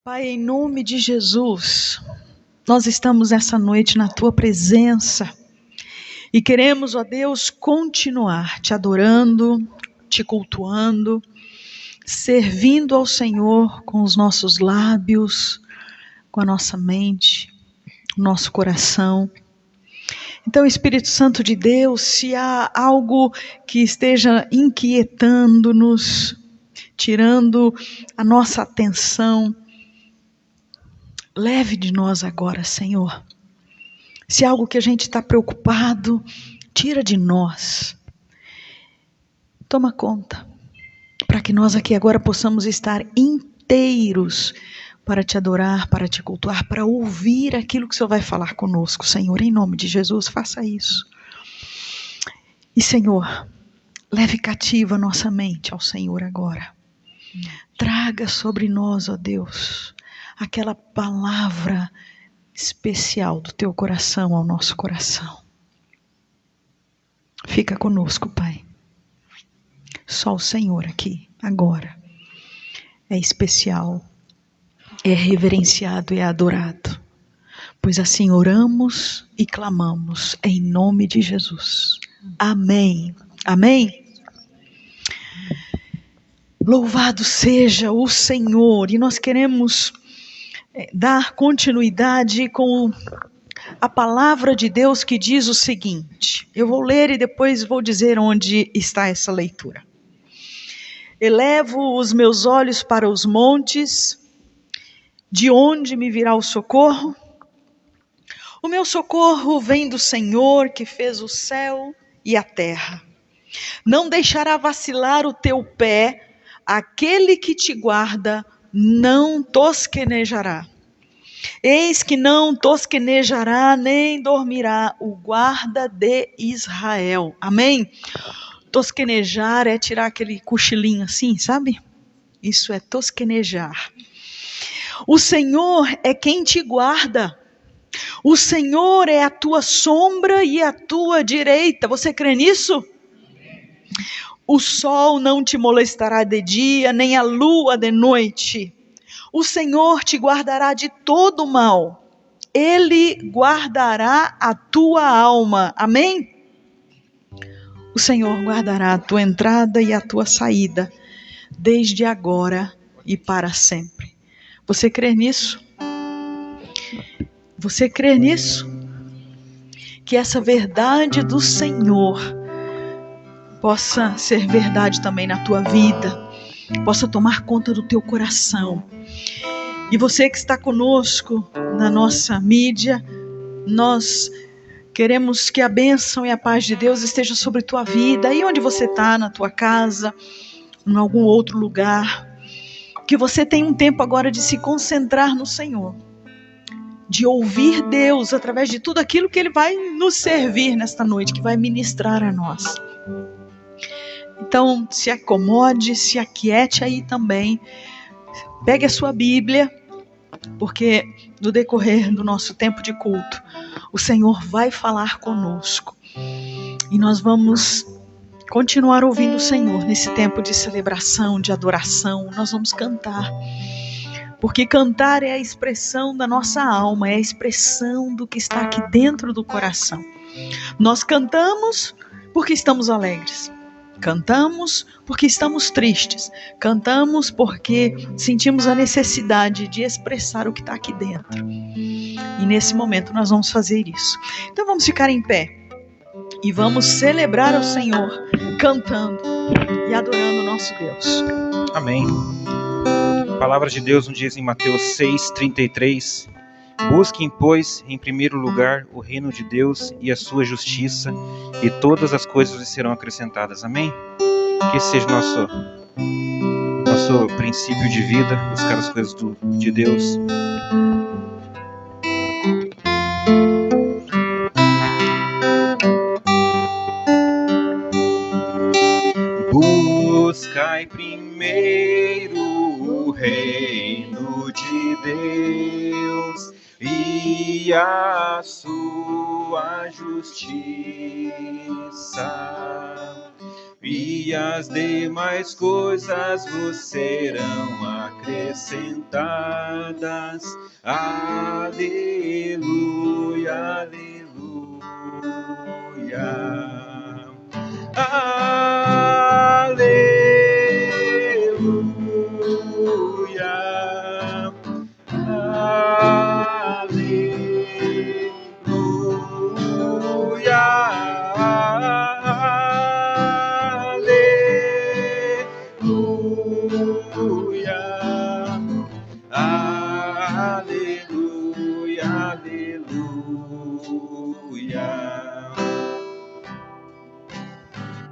Pai, em nome de Jesus, nós estamos essa noite na Tua presença e queremos, ó Deus, continuar Te adorando, Te cultuando, servindo ao Senhor com os nossos lábios, com a nossa mente, o nosso coração. Então, Espírito Santo de Deus, se há algo que esteja inquietando-nos, tirando a nossa atenção, leve de nós agora, Senhor. Se há algo que a gente está preocupado, tira de nós. Toma conta, para que nós aqui agora possamos estar inteiros para Te adorar, para Te cultuar, para ouvir aquilo que o Senhor vai falar conosco, Senhor. Em nome de Jesus, faça isso. E, Senhor, leve cativa a nossa mente ao Senhor agora. Traga sobre nós, ó Deus, aquela palavra especial do Teu coração ao nosso coração. Fica conosco, Pai. Só o Senhor aqui, agora, é especial, é reverenciado e é adorado. Pois assim oramos e clamamos em nome de Jesus. Amém. Amém. Louvado seja o Senhor. E nós queremos dar continuidade com a palavra de Deus que diz o seguinte. Eu vou ler e depois vou dizer onde está essa leitura. Elevo os meus olhos para os montes, de onde me virá o socorro? O meu socorro vem do Senhor que fez o céu e a terra. Não deixará vacilar o teu pé, aquele que te guarda não tosquenejará. Eis que não tosquenejará nem dormirá o guarda de Israel. Amém? Tosquenejar é tirar aquele cochilinho assim, sabe? Isso é tosquenejar. O Senhor é quem te guarda. O Senhor é a tua sombra e a tua direita. Você crê nisso? O sol não te molestará de dia, nem a lua de noite. O Senhor te guardará de todo mal. Ele guardará a tua alma. Amém? O Senhor guardará a tua entrada e a tua saída, desde agora e para sempre. Você crê nisso? Você crê nisso? Que essa verdade do Senhor possa ser verdade também na tua vida, possa tomar conta do teu coração. E você que está conosco na nossa mídia, nós queremos que a bênção e a paz de Deus esteja sobre tua vida, aí onde você está, na tua casa, em algum outro lugar. Que você tenha um tempo agora de se concentrar no Senhor, de ouvir Deus através de tudo aquilo que Ele vai nos servir nesta noite, que vai ministrar a nós. Então, se acomode, se aquiete aí também. Pegue a sua Bíblia, porque no decorrer do nosso tempo de culto, o Senhor vai falar conosco. E nós vamos continuar ouvindo o Senhor nesse tempo de celebração, de adoração. Nós vamos cantar. Porque cantar é a expressão da nossa alma, é a expressão do que está aqui dentro do coração. Nós cantamos porque estamos alegres. Cantamos porque estamos tristes. Cantamos porque sentimos a necessidade de expressar o que está aqui dentro. E nesse momento nós vamos fazer isso. Então vamos ficar em pé e vamos celebrar ao Senhor cantando e adorando o nosso Deus. Amém. A palavra de Deus nos diz em Mateus 6:33: Busquem, pois, em primeiro lugar o reino de Deus e a sua justiça, e todas as coisas lhes serão acrescentadas. Amém? Que esse seja nosso princípio de vida, buscar as coisas de Deus. Buscai primeiro o reino de Deus e a sua justiça, e as demais coisas vos serão acrescentadas. Aleluia, aleluia. Aleluia. Aleluia, aleluia.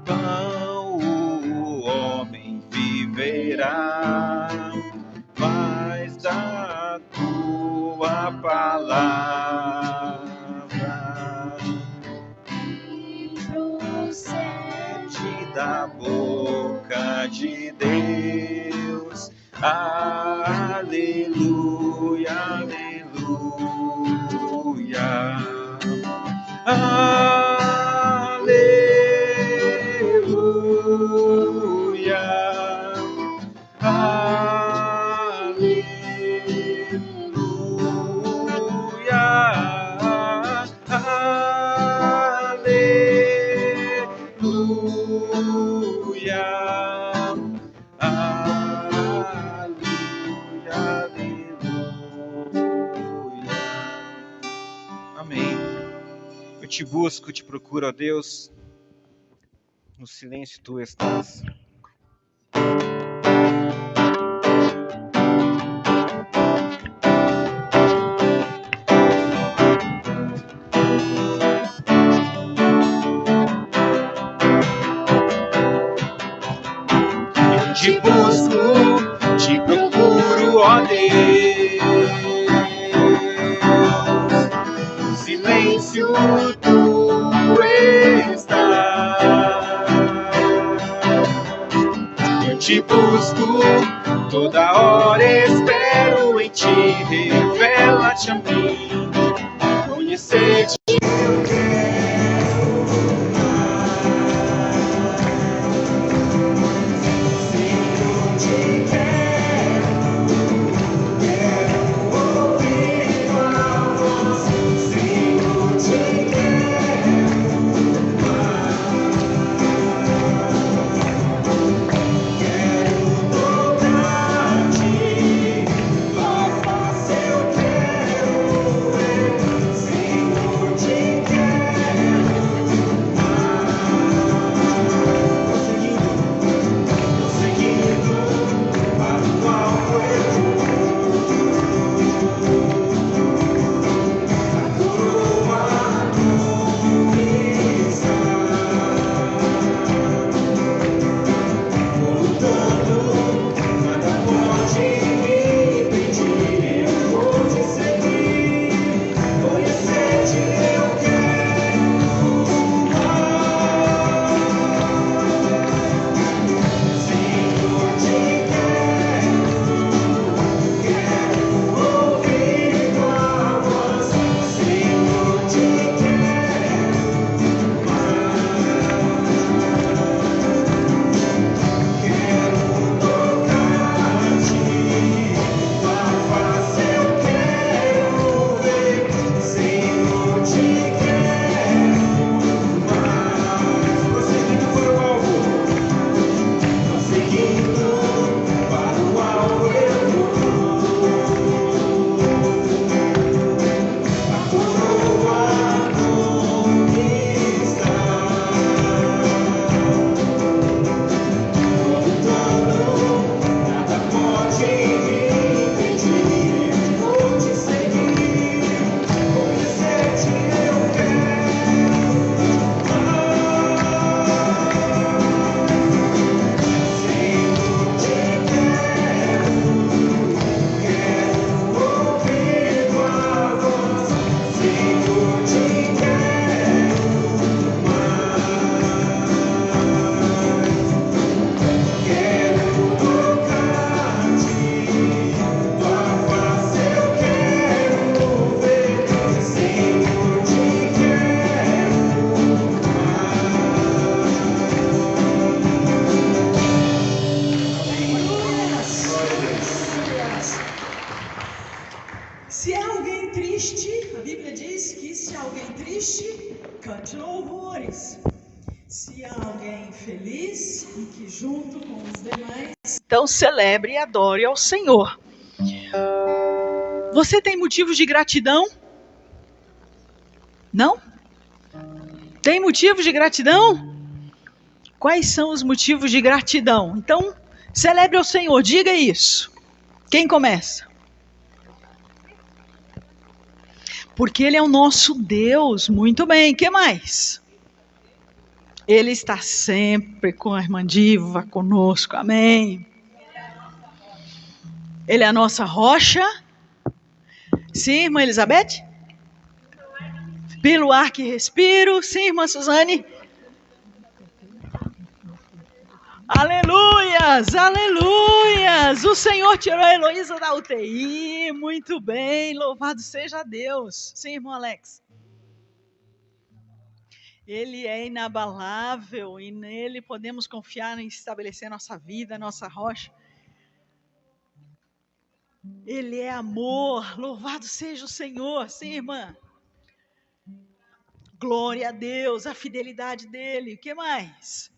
Pão o homem viverá, mas da tua palavra que procede da boca de Deus. Aleluia, aleluia. Aleluia. Amém. Eu te busco, te procuro, ó Deus. No silêncio tu estás. Eu te busco, te procuro, ó Deus. No silêncio tu estás. Eu te busco, toda hora espero em ti. Revela-te a mim, conhecer-te eu quero. Senhor, te quero, quero ouvir tua voz. Senhor, te quero mais. Quero tocar-te, tua face eu quero Se é alguém triste, a Bíblia diz que se é alguém triste, cante louvores. Se há alguém feliz, e que junto com os demais, então celebre e adore ao Senhor. Você tem motivos de gratidão? Não? Tem motivos de gratidão? Quais são os motivos de gratidão? Então, celebre ao Senhor, diga isso. Quem começa? Porque Ele é o nosso Deus. Muito bem, o que mais? Ele está sempre com a irmã Diva, conosco, amém. Ele é a nossa rocha. Sim, irmã Elizabeth? Pelo ar que respiro. Sim, irmã Suzane? Aleluias, aleluias. O Senhor tirou a Heloísa da UTI. Muito bem, louvado seja Deus. Sim, irmão Alex? Ele é inabalável e nele podemos confiar em estabelecer nossa vida, nossa rocha. Ele é amor, louvado seja o Senhor. Sim, irmã? Glória a Deus, a fidelidade dele. O que mais?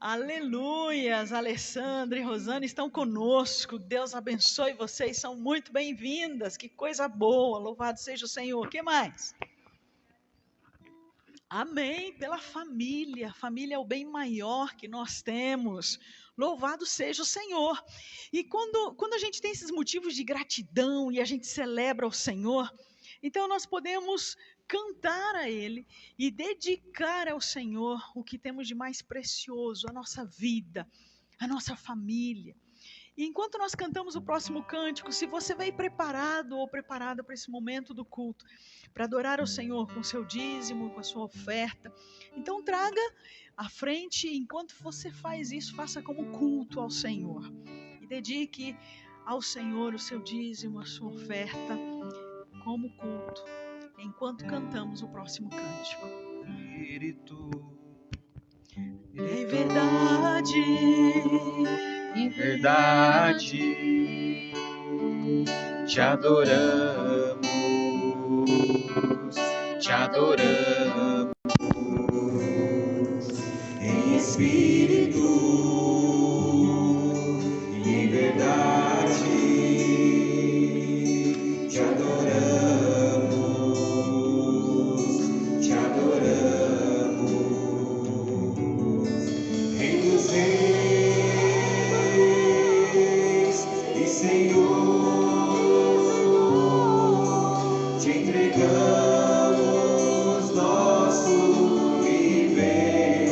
Aleluias, Alessandra e Rosana estão conosco. Deus abençoe vocês, são muito bem-vindas. Que coisa boa, louvado seja o Senhor. O que mais? Amém, pela família. A família é o bem maior que nós temos. Louvado seja o Senhor. E quando a gente tem esses motivos de gratidão e a gente celebra o Senhor, então nós podemos cantar a Ele e dedicar ao Senhor o que temos de mais precioso, a nossa vida, a nossa família. E enquanto nós cantamos o próximo cântico, se você veio preparado ou preparada para esse momento do culto, para adorar o Senhor com o seu dízimo, com a sua oferta, então traga à frente, enquanto você faz isso, faça como culto ao Senhor. E dedique ao Senhor o seu dízimo, a sua oferta, como culto, enquanto cantamos o próximo cântico. Espírito, Em verdade, em verdade, te adoramos, te adoramos. Em espírito, em verdade, te adoramos, te adoramos. Rei dos reis e Senhor, te entregamos nosso viver.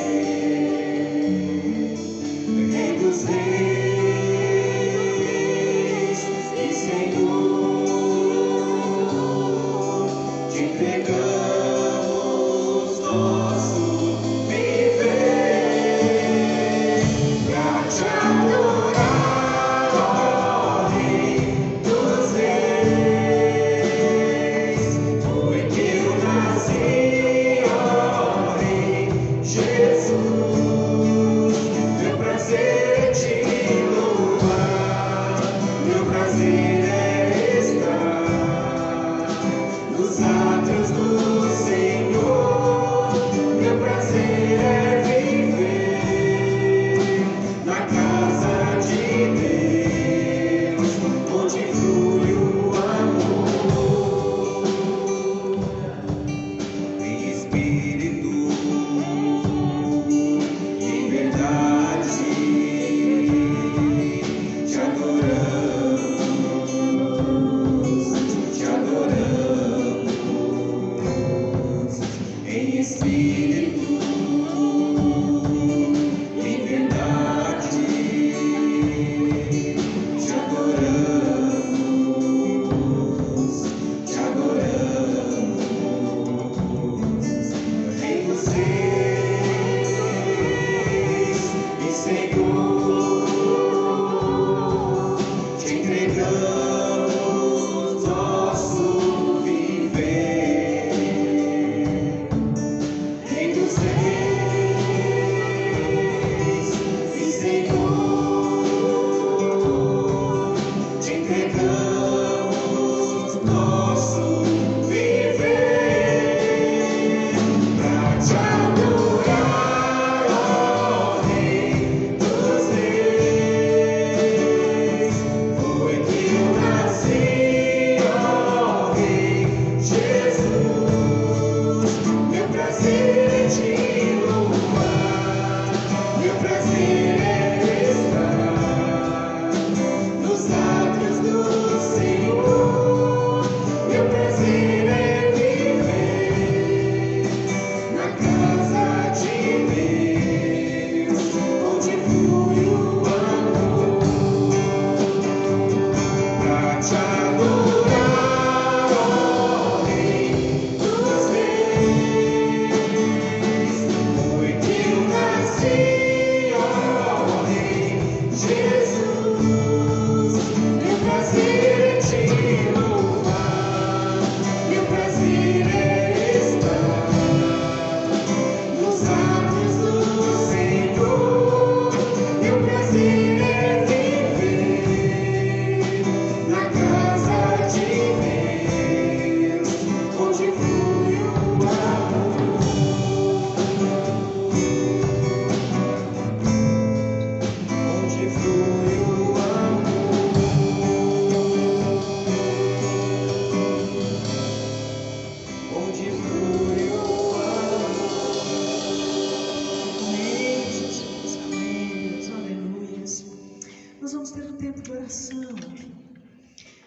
nós vamos ter um tempo de oração.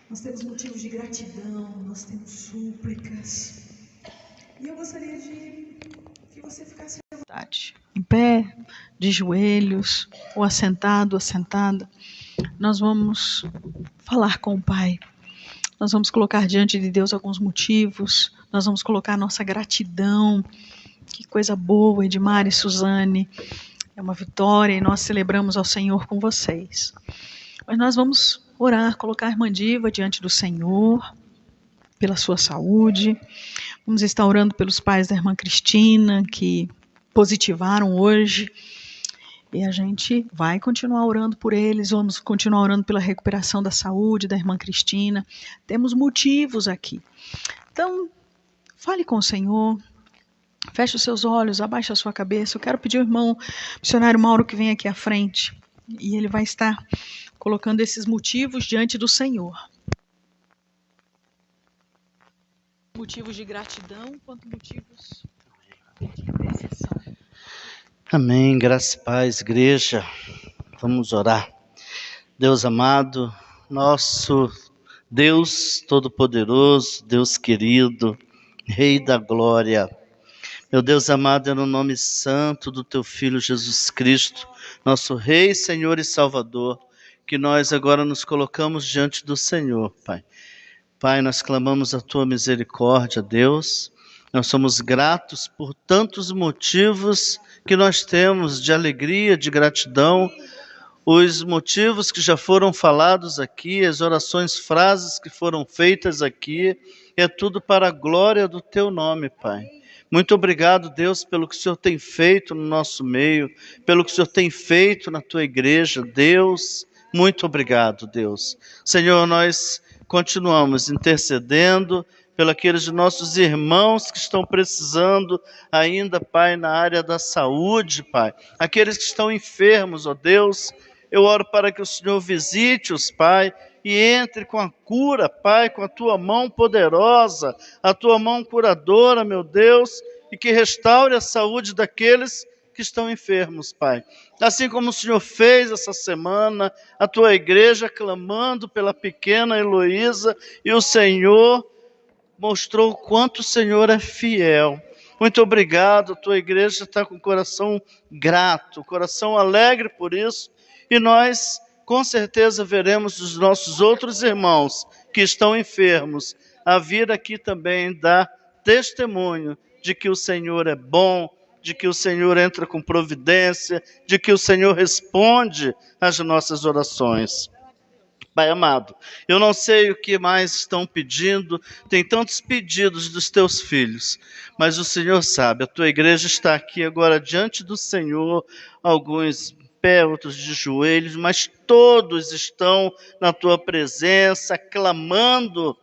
Nós temos motivos de gratidão, nós temos súplicas. E eu gostaria de que você ficasse à vontade, em pé, de joelhos, ou assentado, assentada. Nós vamos falar com o Pai. Nós vamos colocar diante de Deus alguns motivos. Nós vamos colocar nossa gratidão. Que coisa boa, Edmar e Suzane. É uma vitória e nós celebramos ao Senhor com vocês. Mas nós vamos orar, colocar a irmã Diva diante do Senhor, pela sua saúde. Vamos estar orando pelos pais da irmã Cristina, que positivaram hoje. E a gente vai continuar orando por eles, vamos continuar orando pela recuperação da saúde da irmã Cristina. Temos motivos aqui. Então, fale com o Senhor, feche os seus olhos, abaixe a sua cabeça. Eu quero pedir ao irmão missionário Mauro que venha aqui à frente. E ele vai estar colocando esses motivos diante do Senhor. Motivos de gratidão, quanto motivos de intercessão. Amém, graça e paz, igreja. Vamos orar. Deus amado, nosso Deus todo-poderoso, Deus querido, Rei da glória. Meu Deus amado, é no nome santo do Teu Filho Jesus Cristo, nosso Rei, Senhor e Salvador, que nós agora nos colocamos diante do Senhor, Pai. Pai, nós clamamos a Tua misericórdia, Deus. Nós somos gratos por tantos motivos que nós temos de alegria, de gratidão, os motivos que já foram falados aqui, as orações, frases que foram feitas aqui, é tudo para a glória do Teu nome, Pai. Muito obrigado, Deus, pelo que o Senhor tem feito no nosso meio, pelo que o Senhor tem feito na Tua igreja, Deus. Muito obrigado, Deus. Senhor, nós continuamos intercedendo pelos aqueles de nossos irmãos que estão precisando ainda, Pai, na área da saúde, Pai. Aqueles que estão enfermos, ó Deus, eu oro para que o Senhor visite-os, Pai, e entre com a cura, Pai, com a Tua mão poderosa, a Tua mão curadora, meu Deus, e que restaure a saúde daqueles que estão enfermos, Pai. Assim como o Senhor fez essa semana, a Tua igreja clamando pela pequena Heloísa, e o Senhor mostrou o quanto o Senhor é fiel. Muito obrigado, a Tua igreja está com o coração grato, coração alegre por isso, e nós com certeza veremos os nossos outros irmãos que estão enfermos a vir aqui também dar testemunho de que o Senhor é bom, de que o Senhor entra com providência, de que o Senhor responde às nossas orações. Pai amado, eu não sei o que mais estão pedindo, tem tantos pedidos dos teus filhos, mas o Senhor sabe, a tua igreja está aqui agora diante do Senhor, alguns em pé, outros de joelhos, mas todos estão na tua presença, clamando,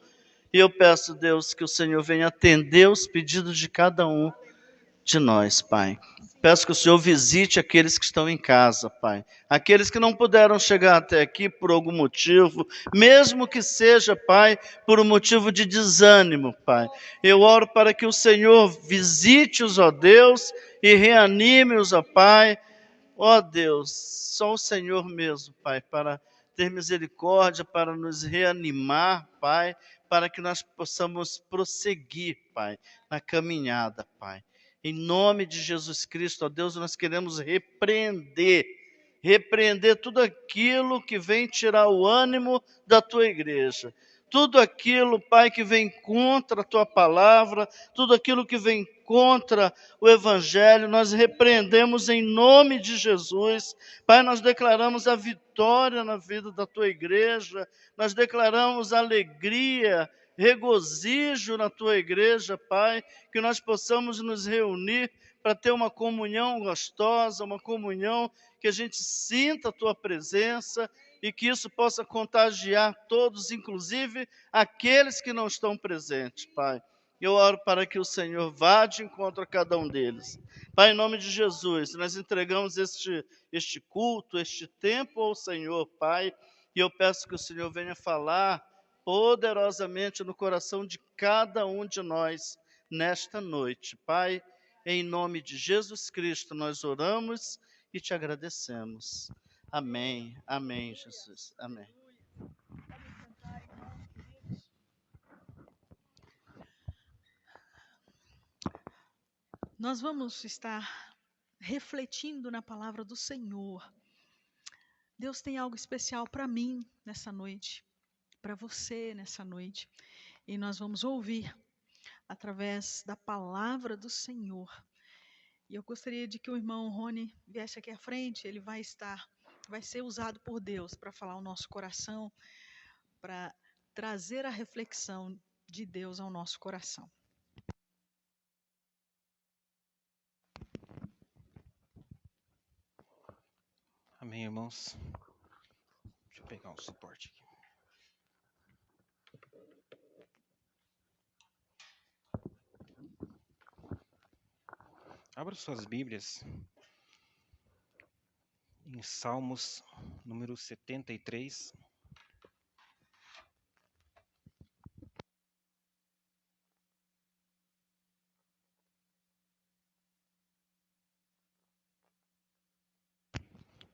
e eu peço, Deus, que o Senhor venha atender os pedidos de cada um de nós, Pai. Peço que o Senhor visite aqueles que estão em casa, Pai. Aqueles que não puderam chegar até aqui por algum motivo, mesmo que seja, Pai, por um motivo de desânimo, Pai. Eu oro para que o Senhor visite-os, ó Deus, e reanime-os, ó Pai. Ó Deus, só o Senhor mesmo, Pai, para ter misericórdia, para nos reanimar, Pai, para que nós possamos prosseguir, Pai, na caminhada, Pai. Em nome de Jesus Cristo, ó Deus, nós queremos repreender tudo aquilo que vem tirar o ânimo da Tua igreja. Tudo aquilo, Pai, que vem contra a Tua palavra, tudo aquilo que vem contra o Evangelho, nós repreendemos em nome de Jesus. Pai, nós declaramos a vitória na vida da Tua igreja, nós declaramos alegria, regozijo na Tua igreja, Pai, que nós possamos nos reunir para ter uma comunhão gostosa, uma comunhão que a gente sinta a Tua presença e que isso possa contagiar todos, inclusive aqueles que não estão presentes, Pai. Eu oro para que o Senhor vá de encontro a cada um deles. Pai, em nome de Jesus, nós entregamos este culto, este tempo ao Senhor, Pai, e eu peço que o Senhor venha falar poderosamente no coração de cada um de nós nesta noite. Pai, em nome de Jesus Cristo, nós oramos e te agradecemos. Amém. Amém, Jesus. Amém. Vamos cantar então, queridos. Nós vamos estar refletindo na palavra do Senhor. Deus tem algo especial para mim nessa noite, para você nessa noite. E nós vamos ouvir através da palavra do Senhor. E eu gostaria de que o irmão Rony viesse aqui à frente, ele vai ser usado por Deus para falar ao nosso coração, para trazer a reflexão de Deus ao nosso coração. Amém, irmãos. Deixa eu pegar um suporte aqui. Abra suas Bíblias em Salmos número 73.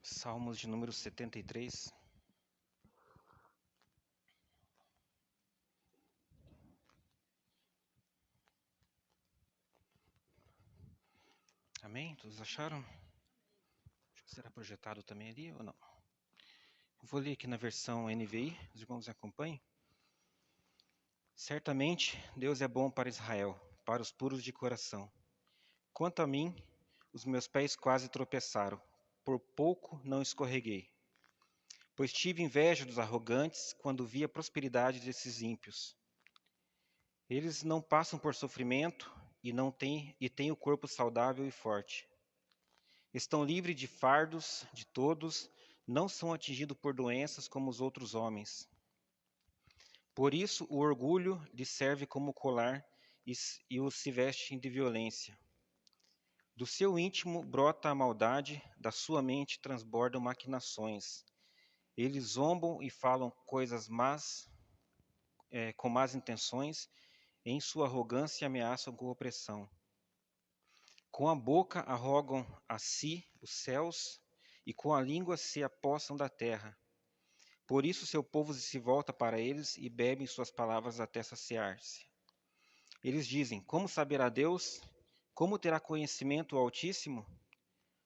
Salmos de número 73. Amém? Todos acharam? Será projetado também ali ou não? Eu vou ler aqui na versão NVI, os irmãos me acompanhem. Certamente Deus é bom para Israel, para os puros de coração. Quanto a mim, os meus pés quase tropeçaram, por pouco não escorreguei. Pois tive inveja dos arrogantes quando vi a prosperidade desses ímpios. Eles não passam por sofrimento e têm o corpo saudável e forte. Estão livres de fardos de todos, não são atingidos por doenças como os outros homens. Por isso o orgulho lhes serve como colar e os se vestem de violência. Do seu íntimo brota a maldade, da sua mente transbordam maquinações. Eles zombam e falam coisas más, com más intenções, em sua arrogância ameaçam com opressão. Com a boca arrogam a si os céus, e com a língua se apossam da terra. Por isso seu povo se volta para eles e bebem suas palavras até saciar-se. Eles dizem, como saberá Deus? Como terá conhecimento o Altíssimo?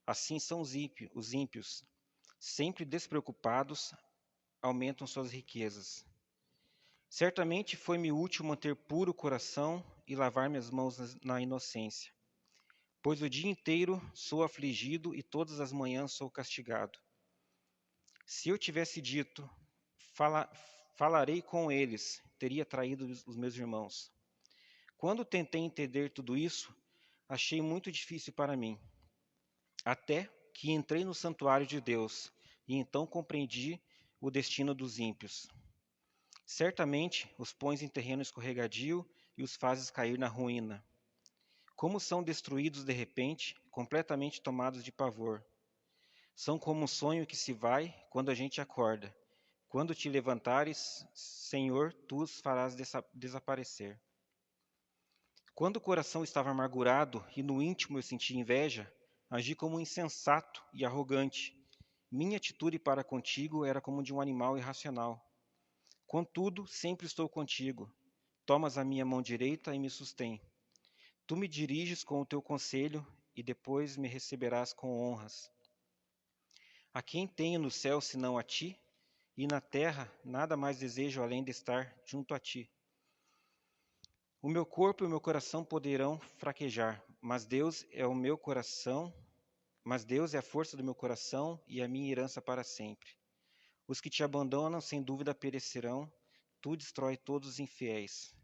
Assim são os ímpios, sempre despreocupados, aumentam suas riquezas. Certamente foi-me útil manter puro o coração e lavar minhas mãos na inocência. Pois o dia inteiro sou afligido e todas as manhãs sou castigado. Se eu tivesse dito, falarei com eles, teria traído os meus irmãos. Quando tentei entender tudo isso, achei muito difícil para mim. Até que entrei no santuário de Deus e então compreendi o destino dos ímpios. Certamente os pões em terreno escorregadio e os fazes cair na ruína. Como são destruídos de repente, completamente tomados de pavor. São como um sonho que se vai quando a gente acorda. Quando te levantares, Senhor, tu os farás desaparecer. Quando o coração estava amargurado e no íntimo eu sentia inveja, agi como um insensato e arrogante. Minha atitude para contigo era como de um animal irracional. Contudo, sempre estou contigo. Tomas a minha mão direita e me sustém. Tu me diriges com o teu conselho e depois me receberás com honras. A quem tenho no céu senão a ti? E na terra nada mais desejo além de estar junto a ti. O meu corpo e o meu coração poderão fraquejar, mas Deus é a força do meu coração e a minha herança para sempre. Os que te abandonam sem dúvida perecerão, tu destrói todos os infiéis.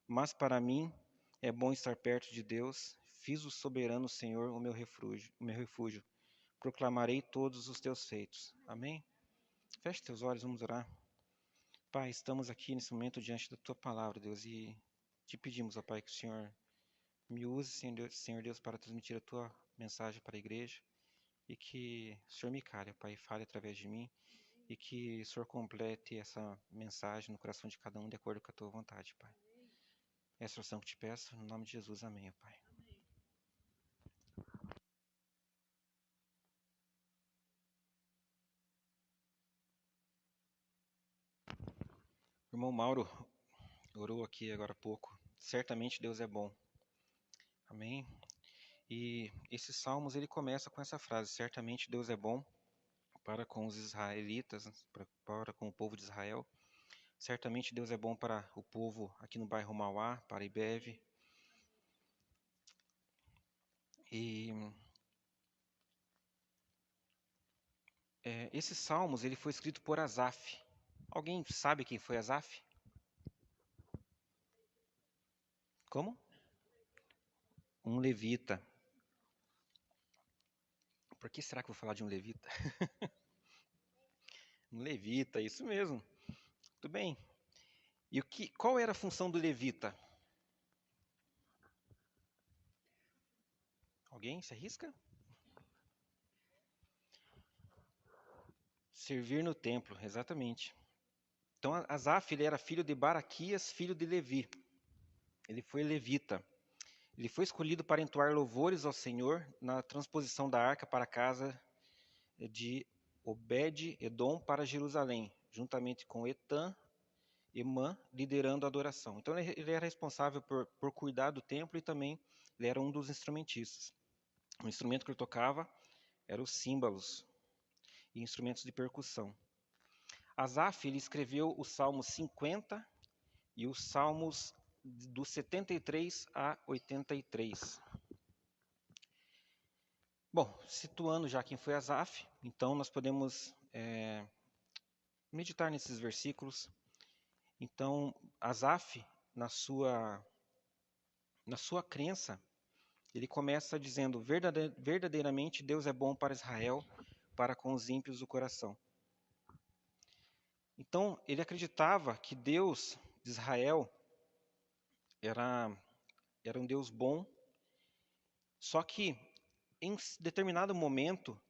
Mas para mim é bom estar perto de Deus, fiz o soberano Senhor o meu refúgio. Proclamarei todos os teus feitos. Amém? Feche teus olhos, vamos orar. Pai, estamos aqui nesse momento diante da tua palavra, Deus, e te pedimos, ó Pai, que o Senhor me use, Senhor Deus, para transmitir a tua mensagem para a igreja e que o Senhor me cale, ó Pai, fale através de mim e que o Senhor complete essa mensagem no coração de cada um de acordo com a tua vontade, Pai. Essa oração que te peço, no nome de Jesus, amém, ó Pai. O irmão Mauro orou aqui agora há pouco. Certamente Deus é bom. Amém? E esses salmos, ele começa com essa frase: certamente Deus é bom para com os israelitas, para com o povo de Israel. Certamente Deus é bom para o povo aqui no bairro Mauá, para Ibeve. E esses salmos, ele foi escrito por Asaf. Alguém sabe quem foi Asaf? Como? Um levita. Por que será que eu vou falar de um levita? Um levita, isso mesmo. Tudo bem. E qual era a função do levita? Alguém se arrisca? Servir no templo, exatamente. Então, Asaf, ele era filho de Baraquias, filho de Levi. Ele foi levita. Ele foi escolhido para entoar louvores ao Senhor na transposição da arca para a casa de Obed-Edom para Jerusalém, juntamente com Etan e Emã, liderando a adoração. Então ele era responsável por cuidar do templo e também ele era um dos instrumentistas. O instrumento que ele tocava eram os símbolos e instrumentos de percussão. Asaf, ele escreveu os Salmos 50 e os Salmos do 73 a 83. Bom, situando já quem foi Asaf, então nós podemos meditar nesses versículos. Então, Asaf, na sua crença, ele começa dizendo: verdadeiramente Deus é bom para Israel, para com os ímpios do coração. Então, ele acreditava que Deus de Israel era um Deus bom, só que em determinado momento,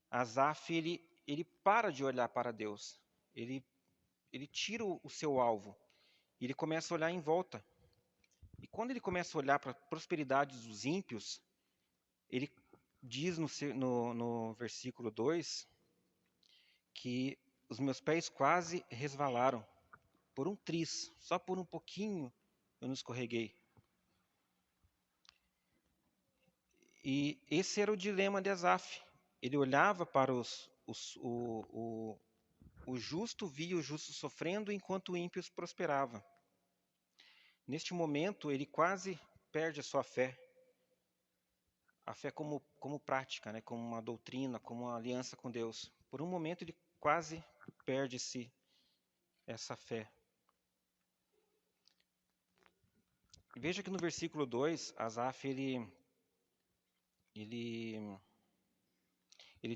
Asaf ele para de olhar para Deus, ele tira o seu alvo, e ele começa a olhar em volta. E quando ele começa a olhar para a prosperidade dos ímpios, ele diz no versículo 2 que os meus pés quase resvalaram por um tris, só por um pouquinho eu não escorreguei. E esse era o dilema de Asaf. Ele olhava para o justo, via o justo sofrendo, enquanto o ímpio prosperava. Neste momento, ele quase perde a sua fé. A fé como prática, né? Como uma doutrina, como uma aliança com Deus. Por um momento, ele quase perde-se essa fé. Veja que no versículo 2, Asaf, ele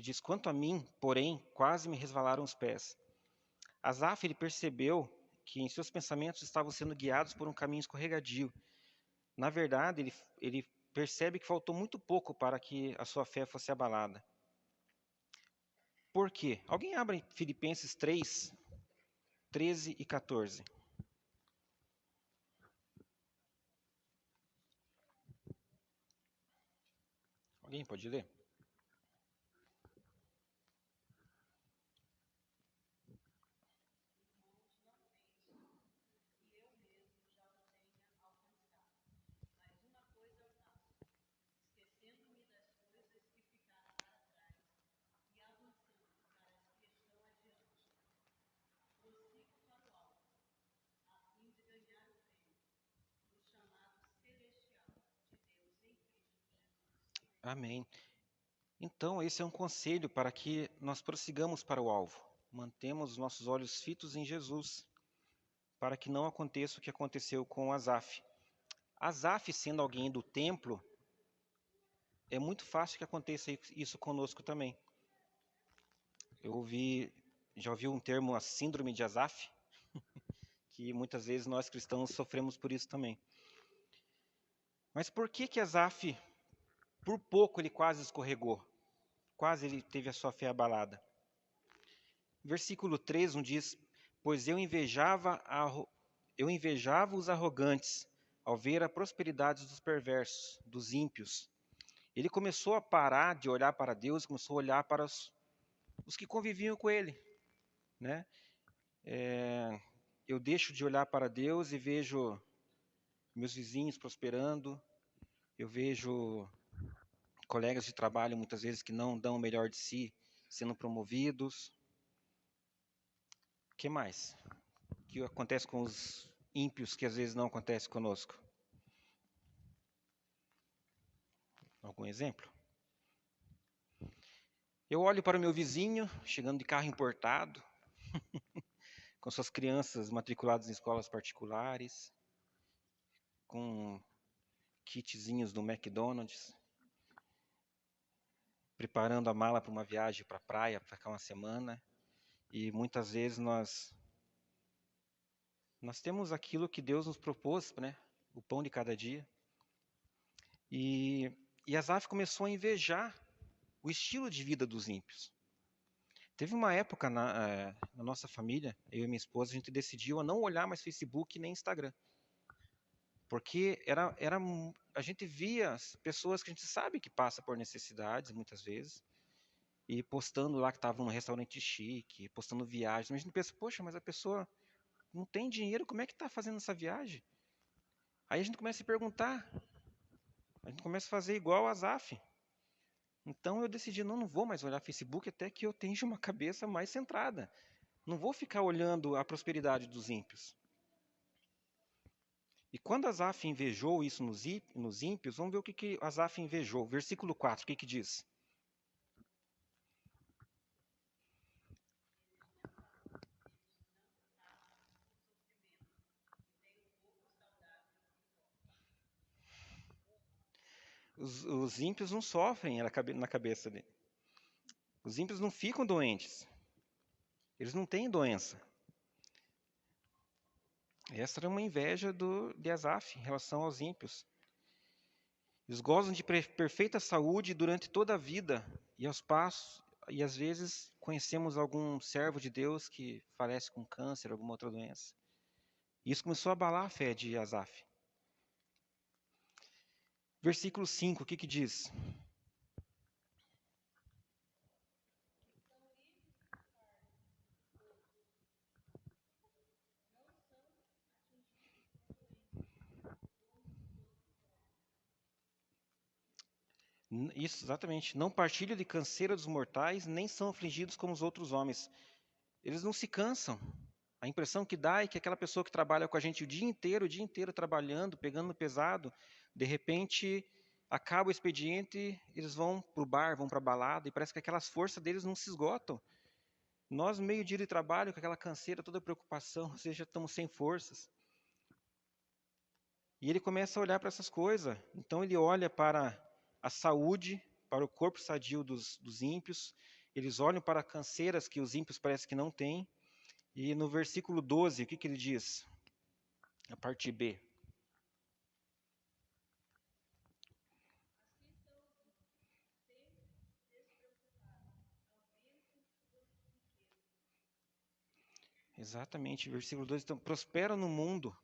diz: quanto a mim, porém, quase me resvalaram os pés. Asaf, ele percebeu que em seus pensamentos estavam sendo guiados por um caminho escorregadio. Na verdade, ele percebe que faltou muito pouco para que a sua fé fosse abalada. Por quê? Alguém abre Filipenses 3, 13 e 14. Alguém pode ler? Amém. Então, esse é um conselho para que nós prossigamos para o alvo. Mantemos os nossos olhos fitos em Jesus, para que não aconteça o que aconteceu com Asaf. Asaf, sendo alguém do templo, é muito fácil que aconteça isso conosco também. Já ouvi um termo, a síndrome de Asaf, que muitas vezes nós cristãos sofremos por isso também. Mas por que Asaf, por pouco, ele quase escorregou? Quase ele teve a sua fé abalada. Versículo 3 diz: pois eu invejava os arrogantes ao ver a prosperidade dos perversos, dos ímpios. Ele começou a parar de olhar para Deus, começou a olhar para os que conviviam com ele, né? eu deixo de olhar para Deus e vejo meus vizinhos prosperando, eu vejo colegas de trabalho muitas vezes que não dão o melhor de si, sendo promovidos. O que mais? O que acontece com os ímpios que às vezes não acontece conosco? Algum exemplo? Eu olho para o meu vizinho, chegando de carro importado, com suas crianças matriculadas em escolas particulares, com kitzinhos do McDonald's, preparando a mala para uma viagem para a praia, para ficar uma semana. E muitas vezes nós temos aquilo que Deus nos propôs, né? O pão de cada dia. E Asaf começou a invejar o estilo de vida dos ímpios. Teve uma época na nossa família, eu e minha esposa, a gente decidiu a não olhar mais Facebook nem Instagram. Porque a gente via as pessoas que a gente sabe que passa por necessidades, muitas vezes, e postando lá que estava num restaurante chique, postando viagens. Mas a gente pensa, poxa, mas a pessoa não tem dinheiro, como é que está fazendo essa viagem? Aí a gente começa a se perguntar, a gente começa a fazer igual a Asaf. Então eu decidi, não vou mais olhar Facebook até que eu tenha uma cabeça mais centrada. Não vou ficar olhando a prosperidade dos ímpios. E quando Asaf invejou isso nos ímpios, vamos ver o que Asaf invejou. Versículo 4, o que diz? Os ímpios não sofrem na cabeça dele. Os ímpios não ficam doentes. Eles não têm doença. Essa era uma inveja de Asaf em relação aos ímpios. Eles gozam de perfeita saúde durante toda a vida e aos passos, e às vezes conhecemos algum servo de Deus que falece com câncer, alguma outra doença. E isso começou a abalar a fé de Asaf. Versículo 5, o que diz? Isso, exatamente. Não partilham de canseira dos mortais, nem são afligidos como os outros homens. Eles não se cansam. A impressão que dá é que aquela pessoa que trabalha com a gente o dia inteiro trabalhando, pegando no pesado, de repente acaba o expediente, eles vão para o bar, vão para a balada, e parece que aquelas forças deles não se esgotam. Nós, meio dia de trabalho, com aquela canseira, toda preocupação, ou seja, estamos sem forças. E ele começa a olhar para essas coisas. Então ele olha para a saúde, para o corpo sadio dos ímpios, eles olham para canseiras que os ímpios parece que não têm. E no versículo 12, o que ele diz? A parte B. Exatamente, versículo 12. Então, prosperam no mundo,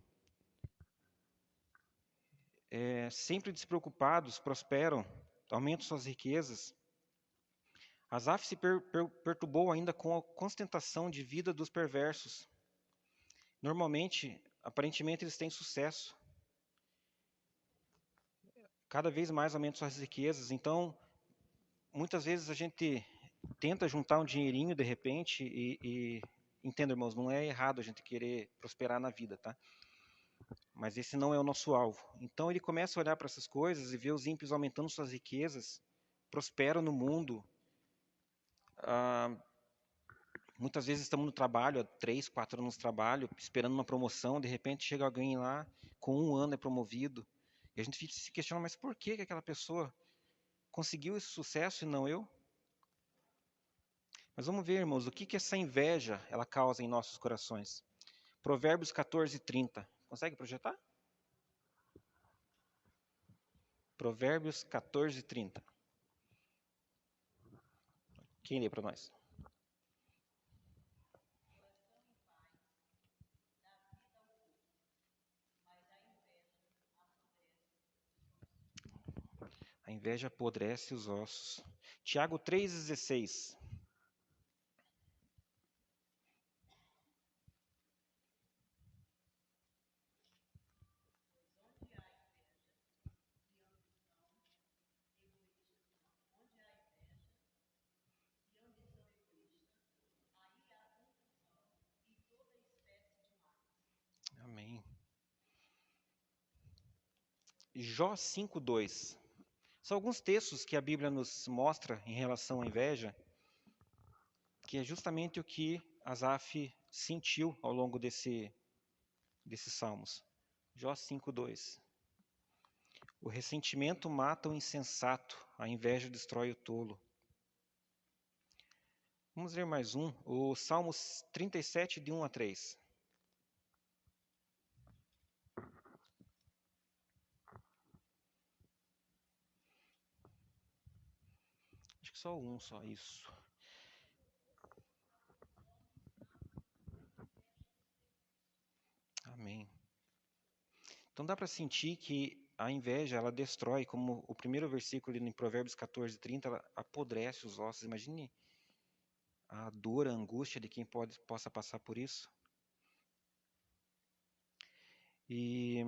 sempre despreocupados, prosperam, aumentam suas riquezas. Asaf se perturbou ainda com a constentação de vida dos perversos. Normalmente, aparentemente, eles têm sucesso. Cada vez mais aumentam suas riquezas. Então, muitas vezes a gente tenta juntar um dinheirinho de repente e entenda, irmãos, não é errado a gente querer prosperar na vida, tá? Mas esse não é o nosso alvo. Então ele começa a olhar para essas coisas e vê os ímpios aumentando suas riquezas, prosperam no mundo. Muitas vezes estamos no trabalho, há 3, 4 anos de trabalho, esperando uma promoção, de repente chega alguém lá, com 1 ano é promovido. E a gente se questiona, mas por que aquela pessoa conseguiu esse sucesso e não eu? Mas vamos ver, irmãos, o que essa inveja ela causa em nossos corações. Provérbios 14, 30. Consegue projetar? Provérbios 14, 30. Quem lê para nós? A inveja apodrece os ossos. Tiago 3,16. Jó 5:2. São alguns textos que a Bíblia nos mostra em relação à inveja, que é justamente o que Asaf sentiu ao longo desses salmos. Jó 5:2. O ressentimento mata o insensato, a inveja destrói o tolo. Vamos ver mais um, o Salmos 37, de 1 a 3. Acho que só um, só isso. Amém. Então dá para sentir que a inveja, ela destrói, como o primeiro versículo em Provérbios 14:30, ela apodrece os ossos. Imagine a dor, a angústia de quem possa passar por isso. E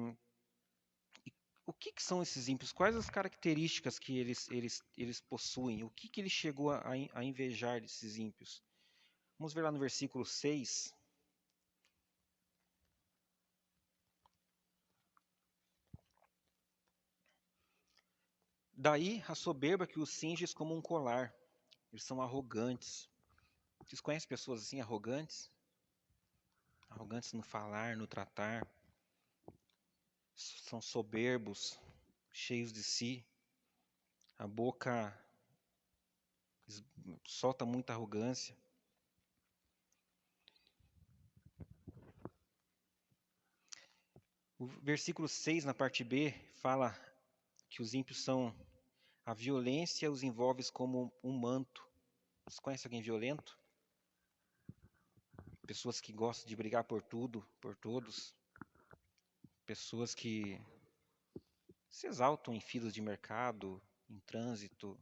o que são esses ímpios? Quais as características que eles possuem? O que ele chegou a invejar desses ímpios? Vamos ver lá no versículo 6. Daí a soberba que os cinges como um colar. Eles são arrogantes. Vocês conhecem pessoas assim, arrogantes? Arrogantes no falar, no tratar. São soberbos, cheios de si. A boca solta muita arrogância. O versículo 6, na parte B, fala que os ímpios são... A violência os envolve como um manto. Vocês conhecem alguém violento? Pessoas que gostam de brigar por tudo, por todos. Pessoas que se exaltam em filas de mercado, em trânsito.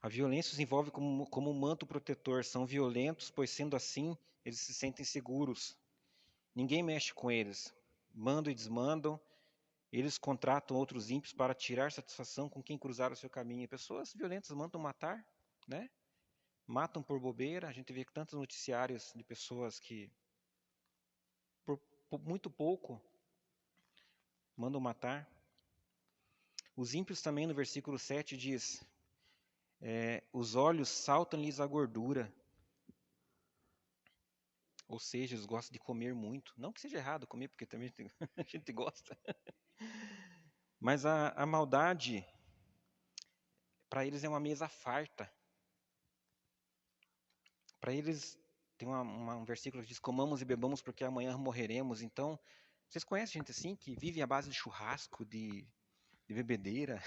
A violência os envolve como um manto protetor. São violentos, pois sendo assim, eles se sentem seguros. Ninguém mexe com eles. Mandam e desmandam. Eles contratam outros ímpios para tirar satisfação com quem cruzar o seu caminho. Pessoas violentas mandam matar, né? Matam por bobeira. A gente vê tantos noticiários de pessoas que, por muito pouco, mandam matar. Os ímpios também, no versículo 7, diz... os olhos saltam-lhes a gordura. Ou seja, eles gostam de comer muito. Não que seja errado comer, porque também a gente gosta. Mas a maldade, para eles, é uma mesa farta. Para eles, tem um versículo que diz: comamos e bebamos porque amanhã morreremos. Então, vocês conhecem gente assim, que vive à base de churrasco, de bebedeira?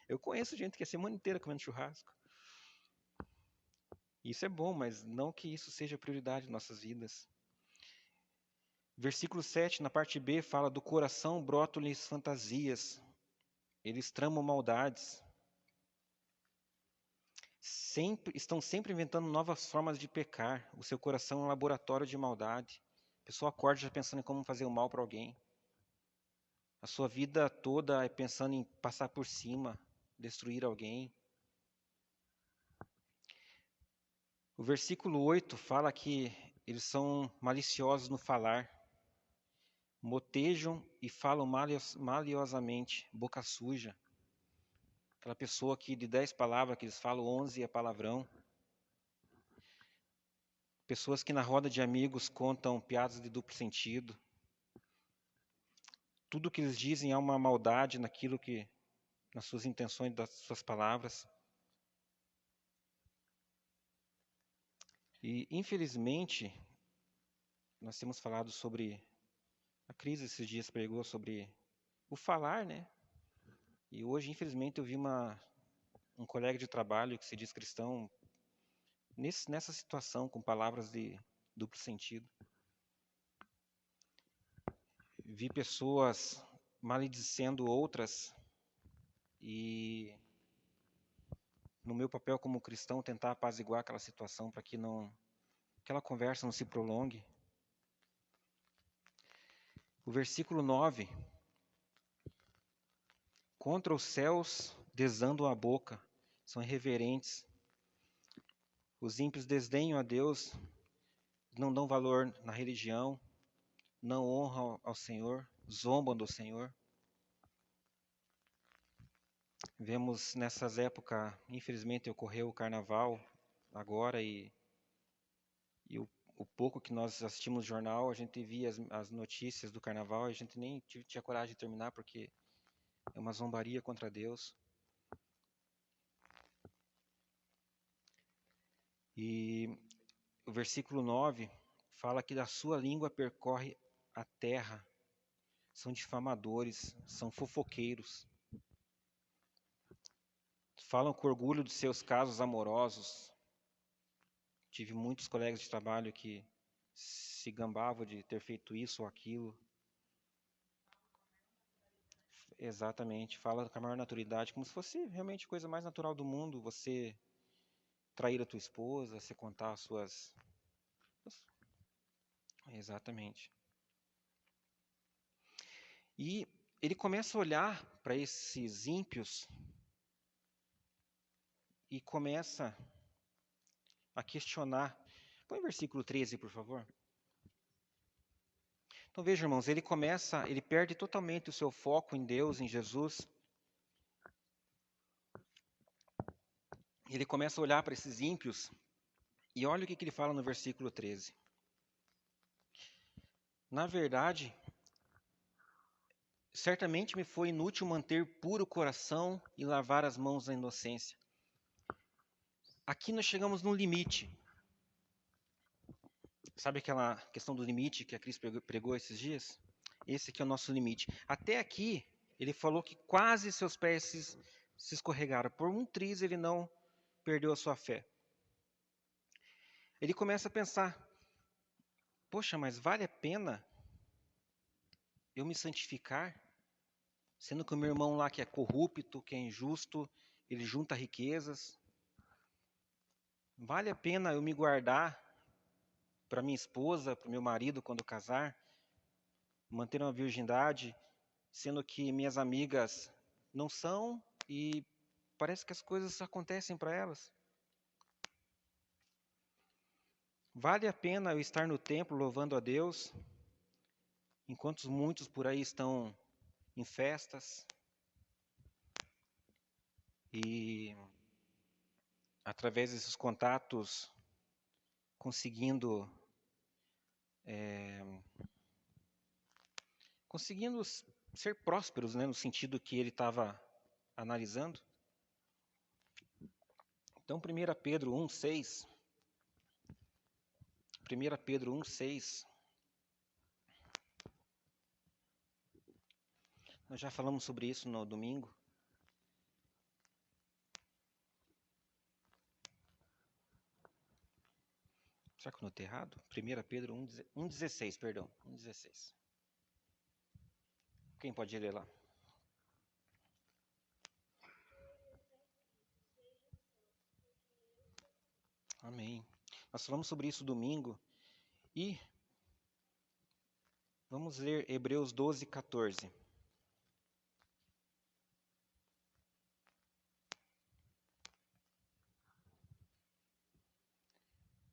Eu conheço gente que é a semana inteira comendo churrasco. Isso é bom, mas não que isso seja prioridade em nossas vidas. Versículo 7, na parte B, fala: do coração brotam-lhes fantasias. Eles tramam maldades. Estão sempre inventando novas formas de pecar. O seu coração é um laboratório de maldade. A pessoa acorda já pensando em como fazer o mal para alguém. A sua vida toda é pensando em passar por cima, destruir alguém. O versículo 8 fala que eles são maliciosos no falar. Motejam e falam maliosamente, boca suja. Aquela pessoa que de 10 palavras que eles falam, 11 é palavrão. Pessoas que na roda de amigos contam piadas de duplo sentido. Tudo que eles dizem há uma maldade nas suas intenções, das suas palavras. E, infelizmente, nós temos falado sobre... A crise esses dias pregou sobre o falar, né? E hoje, infelizmente, eu vi um colega de trabalho que se diz cristão nessa situação, com palavras de duplo sentido. Vi pessoas maledicendo outras e, no meu papel como cristão, tentar apaziguar aquela situação para que aquela conversa não se prolongue. O versículo 9. Contra os céus desandam a boca, são irreverentes. Os ímpios desdenham a Deus, não dão valor na religião, não honram ao Senhor. zombam do Senhor. Vemos nessas épocas, infelizmente ocorreu o carnaval agora e o pouco que nós assistimos no jornal, a gente via as notícias do carnaval e a gente nem tinha coragem de terminar porque é uma zombaria contra Deus. E o versículo 9 fala que da sua língua percorre a terra. São difamadores, são fofoqueiros. Falam com orgulho dos seus casos amorosos. Tive muitos colegas de trabalho que se gambavam de ter feito isso ou aquilo. Exatamente, fala com a maior naturalidade, como se fosse realmente a coisa mais natural do mundo, você trair a tua esposa, você contar as suas... Exatamente. E ele começa a olhar para esses ímpios e começa a questionar. Põe o versículo 13, por favor. Então veja, irmãos, ele perde totalmente o seu foco em Deus, em Jesus. Ele começa a olhar para esses ímpios e olha o que ele fala no versículo 13. Na verdade, certamente me foi inútil manter puro o coração e lavar as mãos da inocência. Aqui nós chegamos no limite. Sabe aquela questão do limite que a Cris pregou esses dias? Esse aqui é o nosso limite. Até aqui, ele falou que quase seus pés se escorregaram. Por um triz ele não perdeu a sua fé. Ele começa a pensar, poxa, mas vale a pena eu me santificar? Sendo que o meu irmão lá que é corrupto, que é injusto, ele junta riquezas. Vale a pena eu me guardar para minha esposa, para o meu marido quando casar, manter uma virgindade, sendo que minhas amigas não são e parece que as coisas acontecem para elas. Vale a pena eu estar no templo louvando a Deus, enquanto muitos por aí estão em festas e através desses contatos conseguindo ser prósperos, né, no sentido que ele estava analisando. Então, 1 Pedro 1,6. 1 Pedro 1,6. Nós já falamos sobre isso no domingo. Será que eu notei errado? 1 Pedro 1,16, perdão. 1,16. Quem pode ler lá? Amém. Nós falamos sobre isso domingo. E vamos ler Hebreus 12, 14.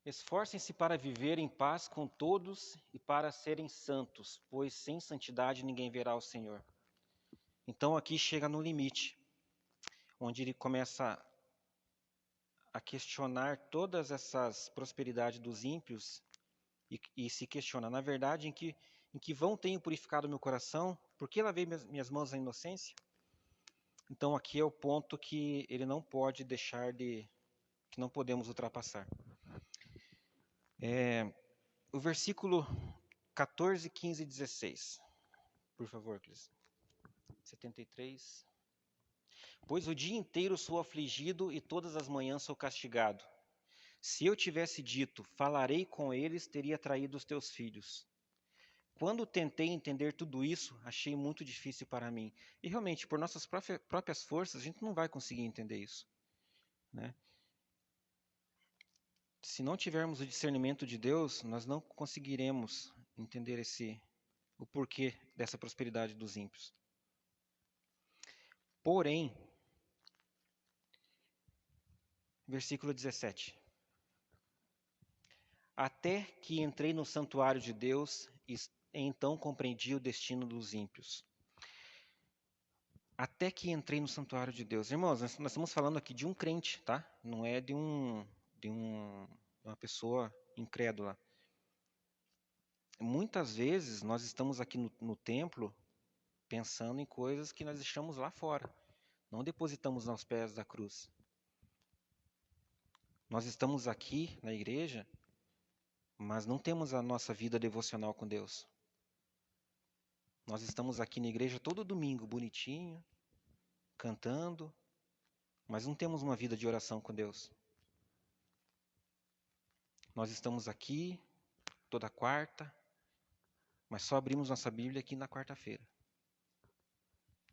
Esforcem-se para viver em paz com todos e para serem santos, pois sem santidade ninguém verá o Senhor. Então aqui chega no limite, onde ele começa a questionar todas essas prosperidades dos ímpios e se questiona, na verdade, em que vão tenho purificado meu coração? Por que lavei minhas mãos na inocência? Então aqui é o ponto que ele não pode deixar que não podemos ultrapassar. O versículo 14, 15 e 16. Por favor, Cris. 73. Pois o dia inteiro sou afligido e todas as manhãs sou castigado. Se eu tivesse dito, falarei com eles, teria traído os teus filhos. Quando tentei entender tudo isso, achei muito difícil para mim. E realmente, por nossas próprias forças, a gente não vai conseguir entender isso, né? Se não tivermos o discernimento de Deus, nós não conseguiremos entender o porquê dessa prosperidade dos ímpios. Porém, versículo 17. Até que entrei no santuário de Deus e então compreendi o destino dos ímpios. Até que entrei no santuário de Deus. Irmãos, nós estamos falando aqui de um crente, tá? Não é de uma pessoa incrédula. Muitas vezes nós estamos aqui no templo pensando em coisas que nós deixamos lá fora. Não depositamos aos pés da cruz. Nós estamos aqui na igreja, mas não temos a nossa vida devocional com Deus. Nós estamos aqui na igreja todo domingo, bonitinho, cantando, mas não temos uma vida de oração com Deus. Nós estamos aqui toda quarta, mas só abrimos nossa Bíblia aqui na quarta-feira.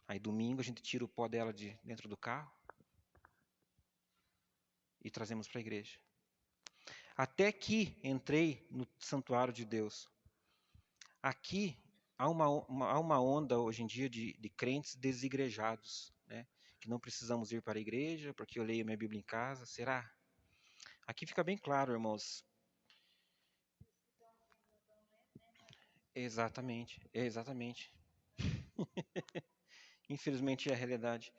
Aí domingo a gente tira o pó dela de dentro do carro e trazemos para a igreja. Até que entrei no santuário de Deus. Aqui há uma onda hoje em dia de crentes desigrejados, né? Que não precisamos ir para a igreja porque eu leio minha Bíblia em casa. Será? Aqui fica bem claro, irmãos. Exatamente. Infelizmente é a realidade.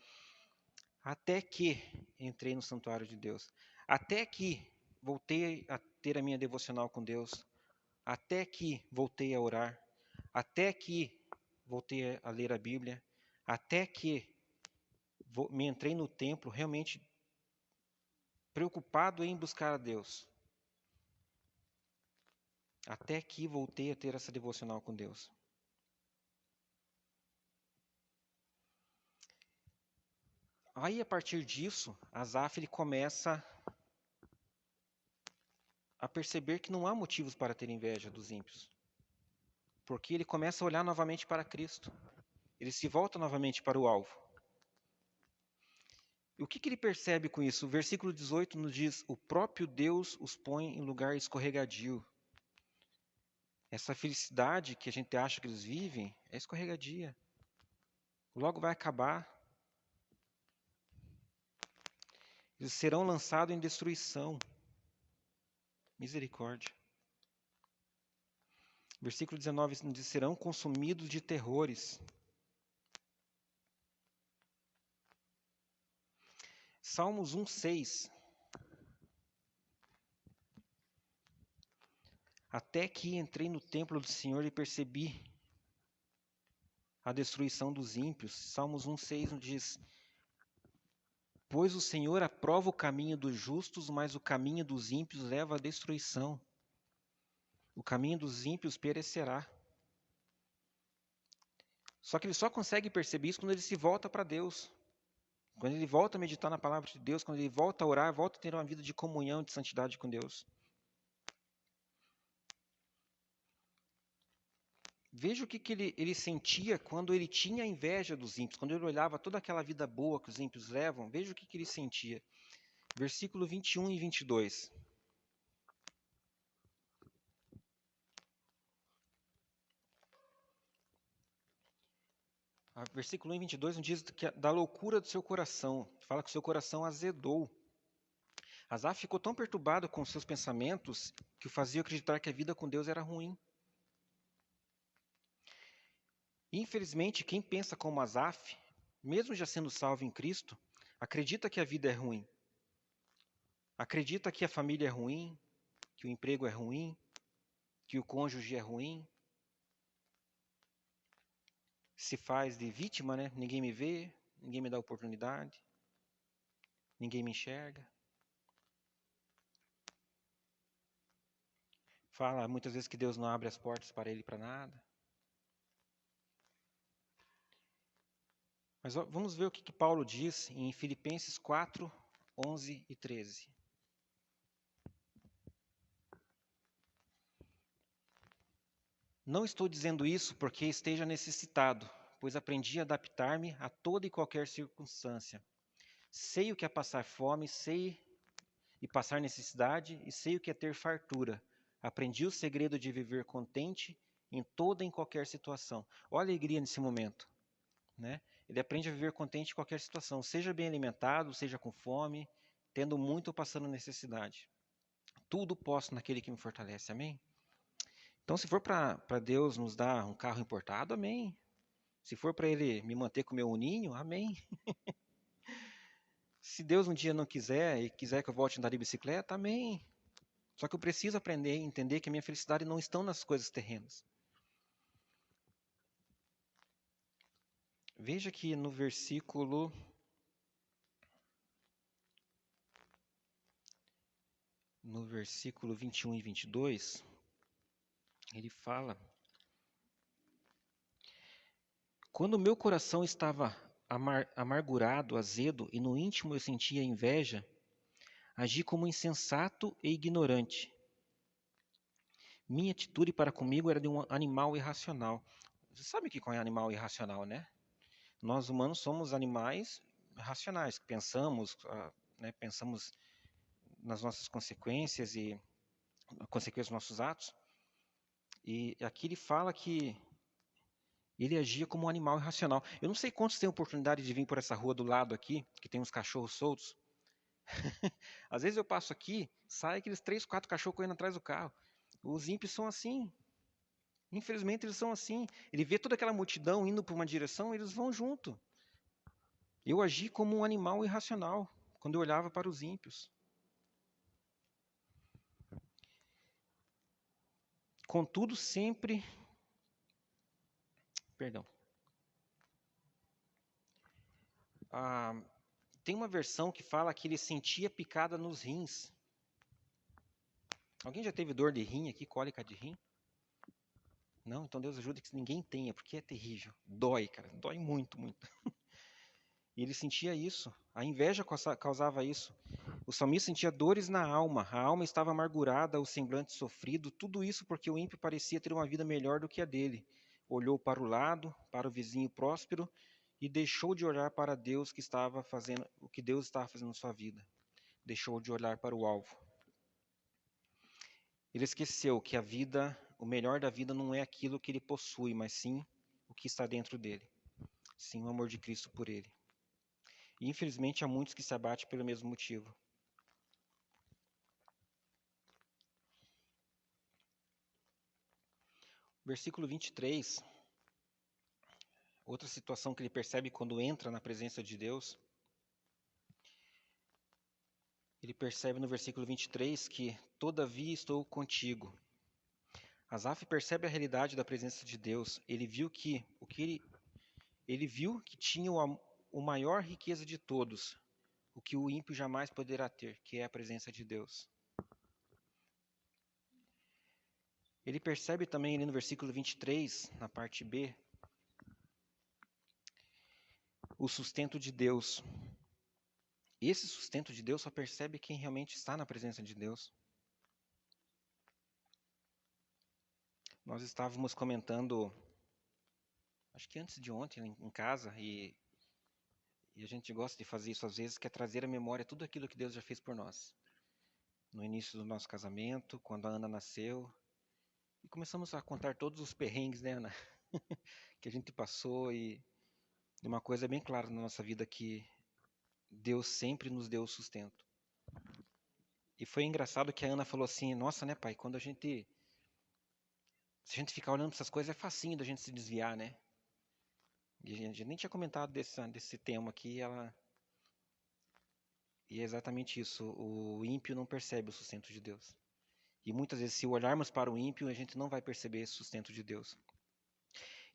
Até que entrei no santuário de Deus. Até que voltei a ter a minha devocional com Deus. Até que voltei a orar. Até que voltei a ler a Bíblia. Até que me entrei no templo realmente preocupado em buscar a Deus. Até que voltei a ter essa devocional com Deus. Aí, a partir disso, Asaf ele começa a perceber que não há motivos para ter inveja dos ímpios. Porque ele começa a olhar novamente para Cristo. Ele se volta novamente para o alvo. E o que ele percebe com isso? O versículo 18 nos diz: o próprio Deus os põe em lugar escorregadio. Essa felicidade que a gente acha que eles vivem é escorregadia. Logo vai acabar. Eles serão lançados em destruição. Misericórdia. Versículo 19 nos diz: serão consumidos de terrores. Salmos 1:6. Até que entrei no templo do Senhor e percebi a destruição dos ímpios. Salmos 1:6 nos diz: pois o Senhor aprova o caminho dos justos, mas o caminho dos ímpios leva à destruição. O caminho dos ímpios perecerá. Só que ele só consegue perceber isso quando ele se volta para Deus. Quando ele volta a meditar na palavra de Deus, quando ele volta a orar, volta a ter uma vida de comunhão, de santidade com Deus. Veja o que ele sentia quando ele tinha inveja dos ímpios, quando ele olhava toda aquela vida boa que os ímpios levam, veja o que ele sentia. Versículo 21 e 22. Versículo 1 e 22 nos diz que da loucura do seu coração, fala que o seu coração azedou. Asaf ficou tão perturbado com seus pensamentos que o fazia acreditar que a vida com Deus era ruim. Infelizmente, quem pensa como Asaf, mesmo já sendo salvo em Cristo, acredita que a vida é ruim. Acredita que a família é ruim, que o emprego é ruim, que o cônjuge é ruim. Se faz de vítima, né? Ninguém me vê, ninguém me dá oportunidade, ninguém me enxerga. Fala muitas vezes que Deus não abre as portas para ele para nada. Mas vamos ver o que Paulo diz em Filipenses 4, 11 e 13. Não estou dizendo isso porque esteja necessitado, pois aprendi a adaptar-me a toda e qualquer circunstância. Sei o que é passar fome, sei e passar necessidade, e sei o que é ter fartura. Aprendi o segredo de viver contente em toda e em qualquer situação. Olha a alegria nesse momento, né? Ele aprende a viver contente em qualquer situação, seja bem alimentado, seja com fome, tendo muito ou passando necessidade. Tudo posso naquele que me fortalece, amém? Então, se for para Deus nos dar um carro importado, amém. Se for para Ele me manter com o meu uninho, amém. Se Deus um dia não quiser e quiser que eu volte a andar de bicicleta, amém. Só que eu preciso aprender e entender que a minha felicidade não está nas coisas terrenas. Veja que no versículo 21 e 22, ele fala: quando o meu coração estava amargurado, azedo, e no íntimo eu sentia inveja, agi como insensato e ignorante. Minha atitude para comigo era de um animal irracional. Você sabe o que é animal irracional, né? Nós humanos somos animais racionais, pensamos, né, pensamos nas nossas consequências e consequências dos nossos atos. E aqui ele fala que ele agia como um animal irracional. Eu não sei quantos têm oportunidade de vir por essa rua do lado aqui, que tem uns cachorros soltos. Às vezes eu passo aqui, sai aqueles 3, 4 cachorros correndo atrás do carro. Os ímpios são assim. Infelizmente eles são assim. Ele vê toda aquela multidão indo para uma direção, eles vão junto. Eu agi como um animal irracional quando eu olhava para os ímpios. Contudo, sempre... Perdão. Tem uma versão que fala que ele sentia picada nos rins. Alguém já teve dor de rim aqui, cólica de rim? Não? Então Deus ajuda que ninguém tenha, porque é terrível. Dói, cara. Dói muito, muito. E ele sentia isso. A inveja causava isso. O salmista sentia dores na alma. A alma estava amargurada, o semblante sofrido. Tudo isso porque o ímpio parecia ter uma vida melhor do que a dele. Olhou para o lado, para o vizinho próspero, e deixou de olhar para Deus que estava fazendo o que Deus estava fazendo na sua vida. Deixou de olhar para o alvo. Ele esqueceu que a vida, o melhor da vida não é aquilo que ele possui, mas sim o que está dentro dele. Sim, o amor de Cristo por ele. E infelizmente há muitos que se abatem pelo mesmo motivo. Versículo 23. Outra situação que ele percebe quando entra na presença de Deus. Ele percebe no versículo 23 que todavia estou contigo. Asaf percebe a realidade da presença de Deus. Ele viu que tinha o maior riqueza de todos, o que o ímpio jamais poderá ter, que é a presença de Deus. Ele percebe também ali no versículo 23, na parte B, o sustento de Deus. Esse sustento de Deus só percebe quem realmente está na presença de Deus. Nós estávamos comentando, acho que antes de ontem, em casa, e a gente gosta de fazer isso às vezes, que é trazer à memória tudo aquilo que Deus já fez por nós. No início do nosso casamento, quando a Ana nasceu, e começamos a contar todos os perrengues, né, Ana? Que a gente passou, e uma coisa bem clara na nossa vida, que Deus sempre nos deu o sustento. E foi engraçado que a Ana falou assim, nossa, né, pai, quando se a gente ficar olhando para essas coisas, é facinho da gente se desviar, né? E a gente nem tinha comentado desse tema aqui, e é exatamente isso, o ímpio não percebe o sustento de Deus. E muitas vezes, se olharmos para o ímpio, a gente não vai perceber esse sustento de Deus.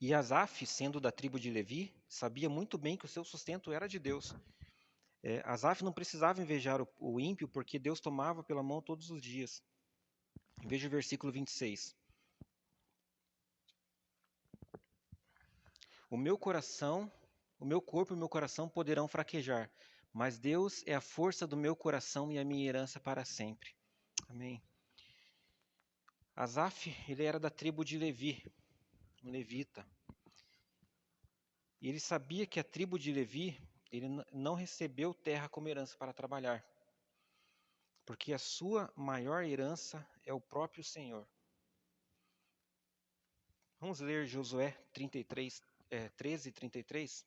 E Asaf, sendo da tribo de Levi, sabia muito bem que o seu sustento era de Deus. Asaf não precisava invejar o ímpio, porque Deus tomava pela mão todos os dias. Veja o versículo 26. O meu corpo e o meu coração poderão fraquejar, mas Deus é a força do meu coração e a minha herança para sempre. Amém. Asaf, ele era da tribo de Levi, um levita. E ele sabia que a tribo de Levi, ele não recebeu terra como herança para trabalhar, porque a sua maior herança é o próprio Senhor. Vamos ler Josué 13, 33.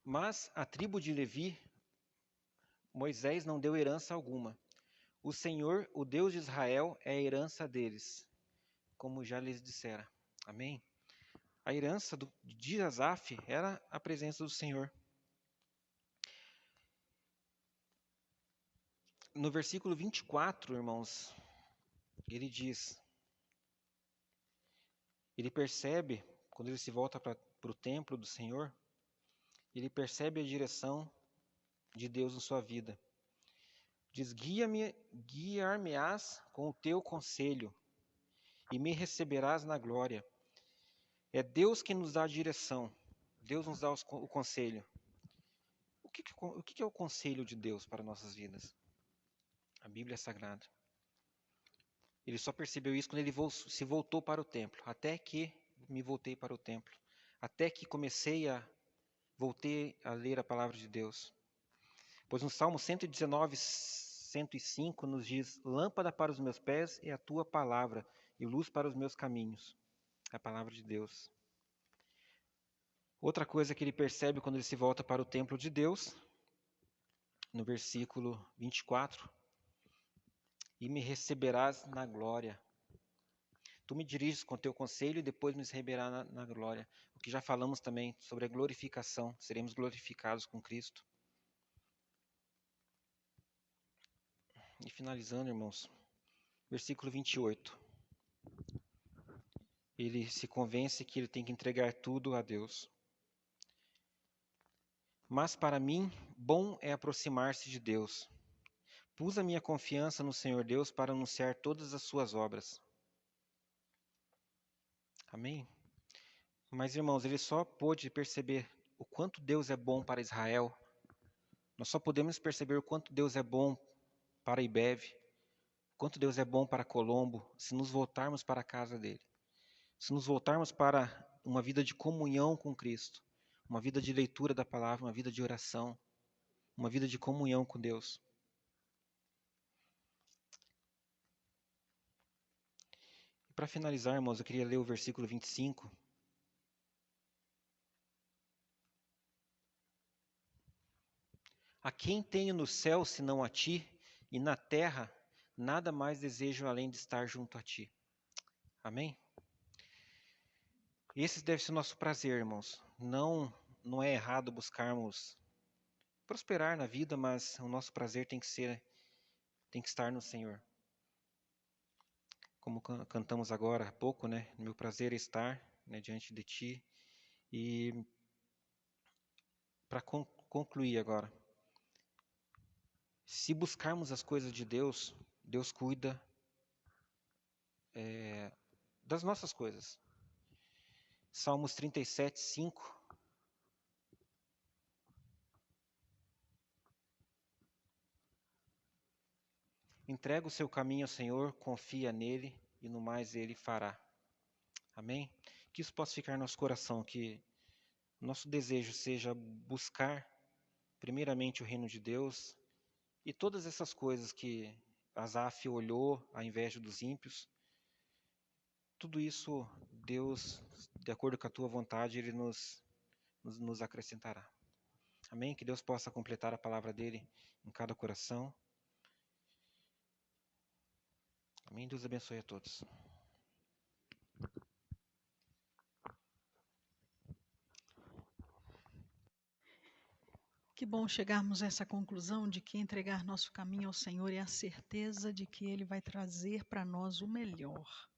Mas a tribo de Levi Moisés não deu herança alguma. O Senhor, o Deus de Israel, é a herança deles, como já lhes dissera. Amém? A herança de Asaf era a presença do Senhor. No versículo 24, irmãos, ele diz, ele percebe, quando ele se volta para o templo do Senhor, ele percebe a direção de Deus em sua vida. Diz, guiar-me-ás com o teu conselho e me receberás na glória. É Deus que nos dá a direção. Deus nos dá o conselho. O que é o conselho de Deus para nossas vidas? A Bíblia é sagrada. Ele só percebeu isso quando ele se voltou para o templo. Até que me voltei para o templo. Até que voltei a ler a palavra de Deus. Pois no Salmo 119, 105 nos diz, lâmpada para os meus pés é a tua palavra e luz para os meus caminhos. A palavra de Deus. Outra coisa que ele percebe quando ele se volta para o templo de Deus, no versículo 24, e me receberás na glória. Tu me diriges com teu conselho e depois me receberás na glória. O que já falamos também sobre a glorificação, seremos glorificados com Cristo. E finalizando, irmãos, versículo 28. Ele se convence que ele tem que entregar tudo a Deus. Mas para mim, bom é aproximar-se de Deus. Pus a minha confiança no Senhor Deus para anunciar todas as suas obras. Amém? Mas, irmãos, ele só pôde perceber o quanto Deus é bom para Israel. Nós só podemos perceber o quanto Deus é bom para Ibeve, o quanto Deus é bom para Colombo, se nos voltarmos para a casa dele. Se nos voltarmos para uma vida de comunhão com Cristo, uma vida de leitura da palavra, uma vida de oração, uma vida de comunhão com Deus. E para finalizar, irmãos, eu queria ler o versículo 25. A quem tenho no céu senão a ti, e na terra nada mais desejo além de estar junto a ti. Amém? Esse deve ser o nosso prazer, irmãos. Não é errado buscarmos prosperar na vida, mas o nosso prazer tem que estar no Senhor. Como cantamos agora há pouco, né? Meu prazer é estar, né, diante de ti. E para concluir agora, se buscarmos as coisas de Deus, Deus cuida das nossas coisas. Salmos 37, 5. Entrega o seu caminho ao Senhor, confia nele e no mais ele fará. Amém? Que isso possa ficar no nosso coração, que nosso desejo seja buscar primeiramente o reino de Deus e todas essas coisas que Asaf olhou à inveja dos ímpios. Tudo isso, Deus, de acordo com a tua vontade, Ele nos acrescentará. Amém? Que Deus possa completar a palavra dEle em cada coração. Amém? Deus abençoe a todos. Que bom chegarmos a essa conclusão de que entregar nosso caminho ao Senhor é a certeza de que Ele vai trazer para nós o melhor.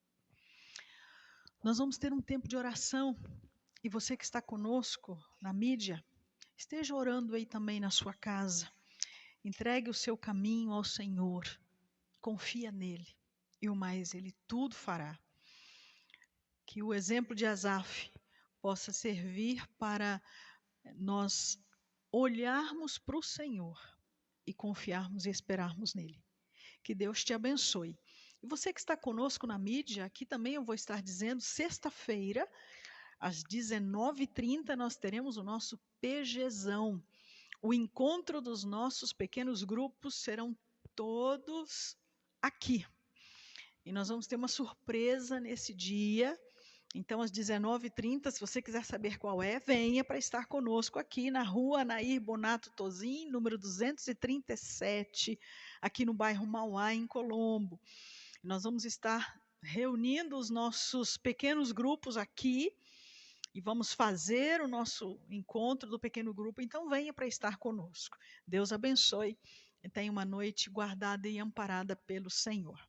Nós vamos ter um tempo de oração e você que está conosco na mídia, esteja orando aí também na sua casa. Entregue o seu caminho ao Senhor, confia nele e o mais Ele tudo fará. Que o exemplo de Asaf possa servir para nós olharmos para o Senhor e confiarmos e esperarmos nele. Que Deus te abençoe. E você que está conosco na mídia, aqui também eu vou estar dizendo, sexta-feira, às 19h30, nós teremos o nosso PGzão. O encontro dos nossos pequenos grupos serão todos aqui. E nós vamos ter uma surpresa nesse dia. Então, às 19h30, se você quiser saber qual é, venha para estar conosco aqui na rua Anair Bonato Tozin, número 237, aqui no bairro Mauá, em Colombo. Nós vamos estar reunindo os nossos pequenos grupos aqui e vamos fazer o nosso encontro do pequeno grupo. Então, venha para estar conosco. Deus abençoe e tenha uma noite guardada e amparada pelo Senhor.